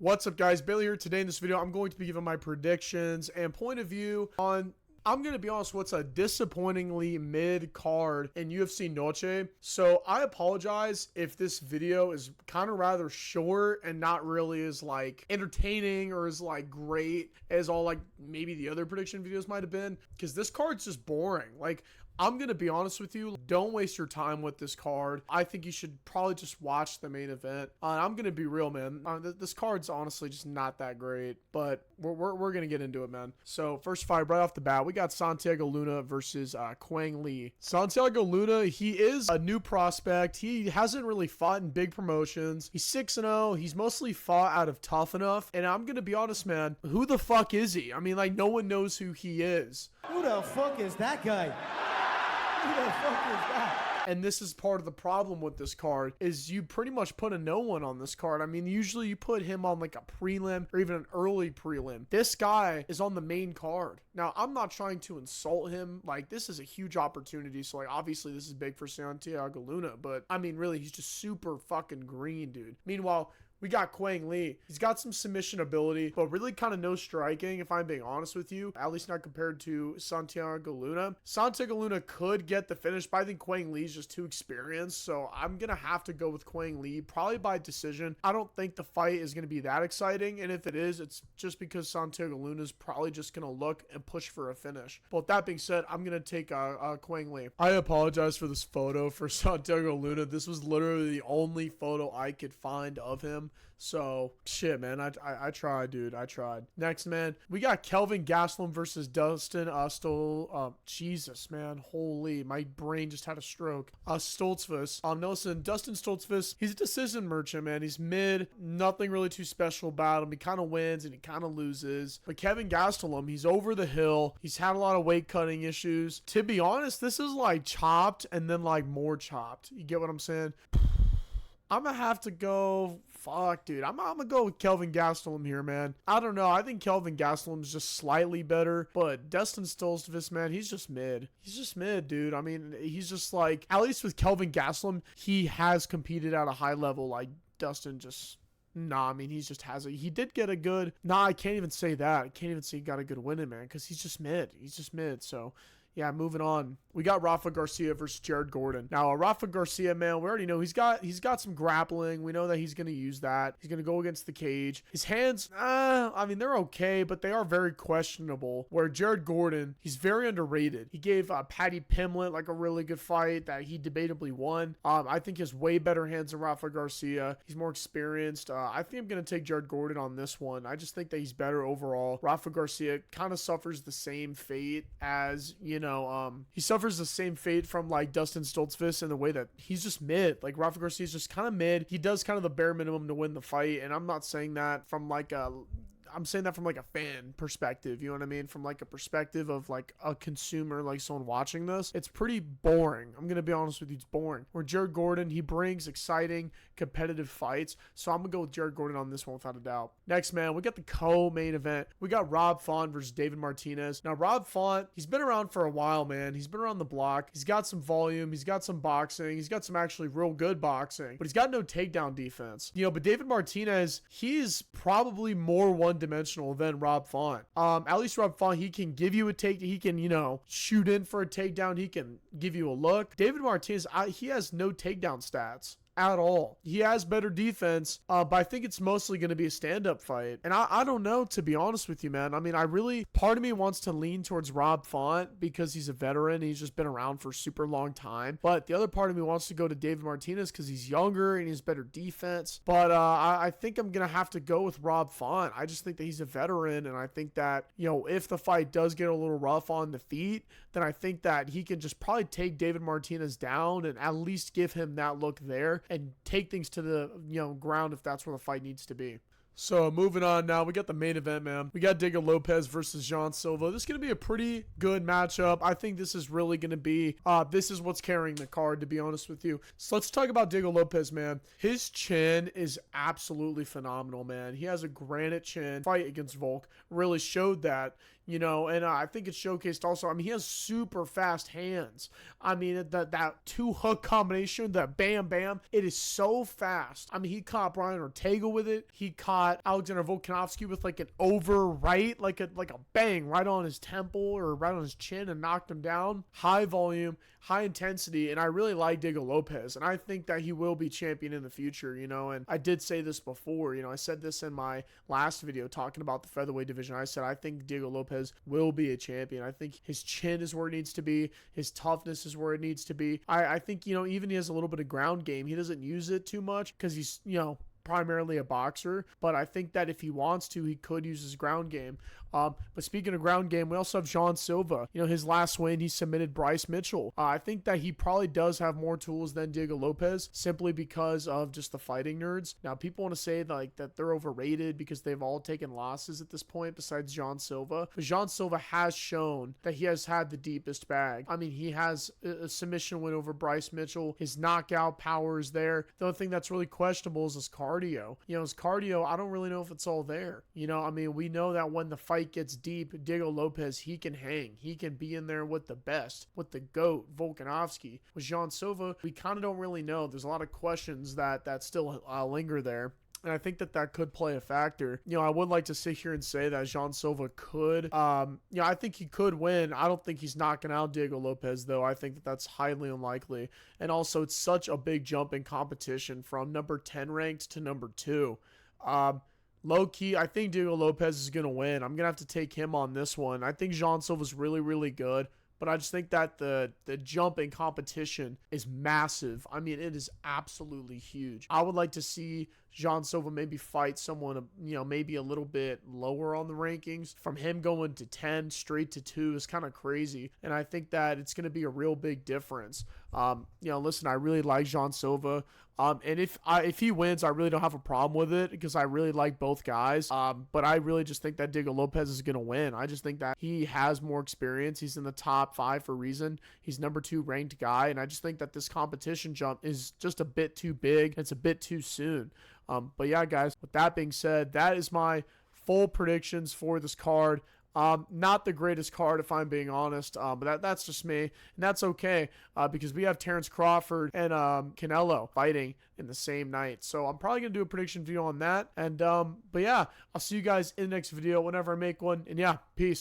What's up, guys? Bailey here. Today in this video, I'm going to be giving my predictions and point of view on, I'm going to be honest, what's a disappointingly mid card in UFC Noche. So I apologize if this video is kind of rather short and not really as like entertaining or as like great as all like maybe the other prediction videos might have been, because this card's just boring. Like, I'm going to be honest with you, don't waste your time with this card. I think you should probably just watch the main event. I'm going to be real, man. This card's honestly just not that great, but we're going to get into it, man. So first fight right off the bat, we got Santiago Luna versus Quang. Santiago Luna, he is a new prospect. He hasn't really fought in big promotions. He's 6-0. He's mostly fought out of Tough Enough. And I'm going to be honest, man, who the fuck is he? I mean, like, no one knows who he is. Who the fuck is that guy? Who the fuck is that? And this is part of the problem with this card, is you pretty much put a no one on this card. I mean, usually you put him on like a prelim or even an early prelim. This guy is on the main card. Now, I'm not trying to insult him. Like, this is a huge opportunity. So, like, obviously this is big for Santiago Luna. But, I mean, really, he's just super fucking green, dude. Meanwhile, we got Quang. He's got some submission ability, but really kind of no striking, if I'm being honest with you. At least not compared to Santiago Luna. Santiago Luna could get the finish, but I think Quang is just too experienced. So I'm going to have to go with Quang, probably by decision. I don't think the fight is going to be that exciting. And if it is, it's just because Santiago Luna is probably just going to look and push for a finish. But with that being said, I'm going to take Quang. I apologize for this photo for Santiago Luna. This was literally the only photo I could find of him. So shit, man, I tried, dude. I tried. Next, man, we got Kelvin Gastelum versus Dustin Jesus, man, holy, my brain just had a stroke. Stoltzfus. Listen, Dustin Stoltzfus, he's a decision merchant, man. He's mid, nothing really too special about him. He kind of wins and he kind of loses. But Kelvin Gastelum, he's over the hill. He's had a lot of weight cutting issues. To be honest, this is like chopped and then like more chopped. You get what I'm saying? I'm going to have to go, fuck, dude. I'm going to go with Kelvin Gastelum here, man. I don't know. I think Kelvin Gastelum is just slightly better, but Dustin Stoltzfus, man, he's just mid. He's just mid, dude. I mean, he's just like, at least with Kelvin Gastelum, he has competed at a high level. Like, Dustin just... Nah, I mean, he just has it. He did get a good... Nah, I can't even say that. I can't even say he got a good win in, man, because he's just mid. He's just mid, so... Yeah, moving on. We got Rafa Garcia versus Jared Gordon. Now, Rafa Garcia, man, we already know he's got some grappling. We know that he's going to use that. He's going to go against the cage. His hands, I mean, they're okay, but they are very questionable. Where Jared Gordon, he's very underrated. He gave Paddy Pimblett like a really good fight that he debatably won. I think he has way better hands than Rafa Garcia. He's more experienced. I think I'm going to take Jared Gordon on this one. I just think that he's better overall. Rafa Garcia kind of suffers the same fate as, you know, he suffers the same fate from like Dustin Stoltzfus in the way that he's just mid. Like, Rafa Garcia is just kind of mid. He does kind of the bare minimum to win the fight, and I'm not saying that from like a... I'm saying that from like a fan perspective, you know what I mean? From like a perspective of like a consumer, like someone watching this. It's pretty boring. I'm going to be honest with you, it's boring. Where Jared Gordon, he brings exciting, competitive fights. So I'm going to go with Jared Gordon on this one without a doubt. Next, man, we got the co-main event. We got Rob Font versus David Martinez. Now, Rob Font, he's been around for a while, man. He's been around the block. He's got some volume. He's got some boxing. He's got some actually real good boxing. But he's got no takedown defense. You know, but David Martinez, he's probably more one-dimensional than Rob Font. At least Rob Font, he can give you a take. He can, you know, shoot in for a takedown. He can give you a look. David Martinez, he has no takedown stats at all. He has better defense, but I think it's mostly going to be a stand-up fight. And I don't know, to be honest with you, man. I mean, part of me wants to lean towards Rob Font because he's a veteran. He's just been around for a super long time. But the other part of me wants to go to David Martinez because he's younger and he has better defense. But I think I'm going to have to go with Rob Font. I just think that he's a veteran, and I think that, you know, if the fight does get a little rough on the feet, then I think that he can just probably take David Martinez down and at least give him that look there and take things to the, you know, ground if that's where the fight needs to be. So moving on now, we got the main event, man. We got Deigo Lopes versus Jean Silva. This is going to be a pretty good matchup. I think this is really going to be, this is what's carrying the card, to be honest with you. So let's talk about Deigo Lopes, man. His chin is absolutely phenomenal, man. He has a granite chin. Fight against Volk really showed that, you know, and I think it's showcased also. I mean, he has super fast hands. I mean, that two hook combination, that bam, bam, it is so fast. I mean, he caught Brian Ortega with it. He caught Alexander Volkanovski with like an over right, like a bang right on his temple or right on his chin and knocked him down. High volume, high intensity, and I really like Deigo Lopes, and I think that he will be champion in the future, you know, and I did say this before, you know, I said this in my last video talking about the featherweight division. I said I think Deigo Lopes will be a champion. I think his chin is where it needs to be. His toughness is where it needs to be. I think, you know, even he has a little bit of ground game. He doesn't use it too much because he's, you know, primarily a boxer, but I think that if he wants to, he could use his ground game. But speaking of ground game, we also have Jean Silva. You know, his last win, he submitted Bryce Mitchell. I think that he probably does have more tools than Deigo Lopes simply because of just the fighting nerds. Now, people want to say that they're overrated because they've all taken losses at this point besides Jean Silva. But Jean Silva has shown that he has had the deepest bag. I mean, he has a submission win over Bryce Mitchell. His knockout power is there. The only thing that's really questionable is his cardio. You know, his cardio, I don't really know if it's all there. You know, I mean, we know that when the fight gets deep, Deigo Lopes, he can hang. He can be in there with the best, with the GOAT, Volkanovski. With Jean Silva, we kind of don't really know. There's a lot of questions that still linger there. And I think that could play a factor. You know, I would like to sit here and say that Jean Silva could, you know, I think he could win. I don't think he's knocking out Deigo Lopes, though. I think that's highly unlikely. And also, it's such a big jump in competition from number 10 ranked to number 2. Low key, I think Deigo Lopes is going to win. I'm going to have to take him on this one. I think Jean Silva's really, really good. But I just think that the jump in competition is massive. I mean, it is absolutely huge. I would like to see Jean Silva maybe fight someone, you know, maybe a little bit lower on the rankings. From him going to 10 straight to 2 is kind of crazy. And I think that it's going to be a real big difference. You know, listen, I really like Jean Silva. And if he wins, I really don't have a problem with it because I really like both guys. But I really just think that Deigo Lopes is going to win. I just think that he has more experience. He's in the top 5 for a reason. He's number 2 ranked guy. And I just think that this competition jump is just a bit too big. It's a bit too soon. But yeah, guys, with that being said, that is my full predictions for this card. Not the greatest card, if I'm being honest, but that's just me, and that's okay, because we have Terrence Crawford and Canelo fighting in the same night, so I'm probably going to do a prediction video on that, and but yeah, I'll see you guys in the next video whenever I make one, and yeah, peace.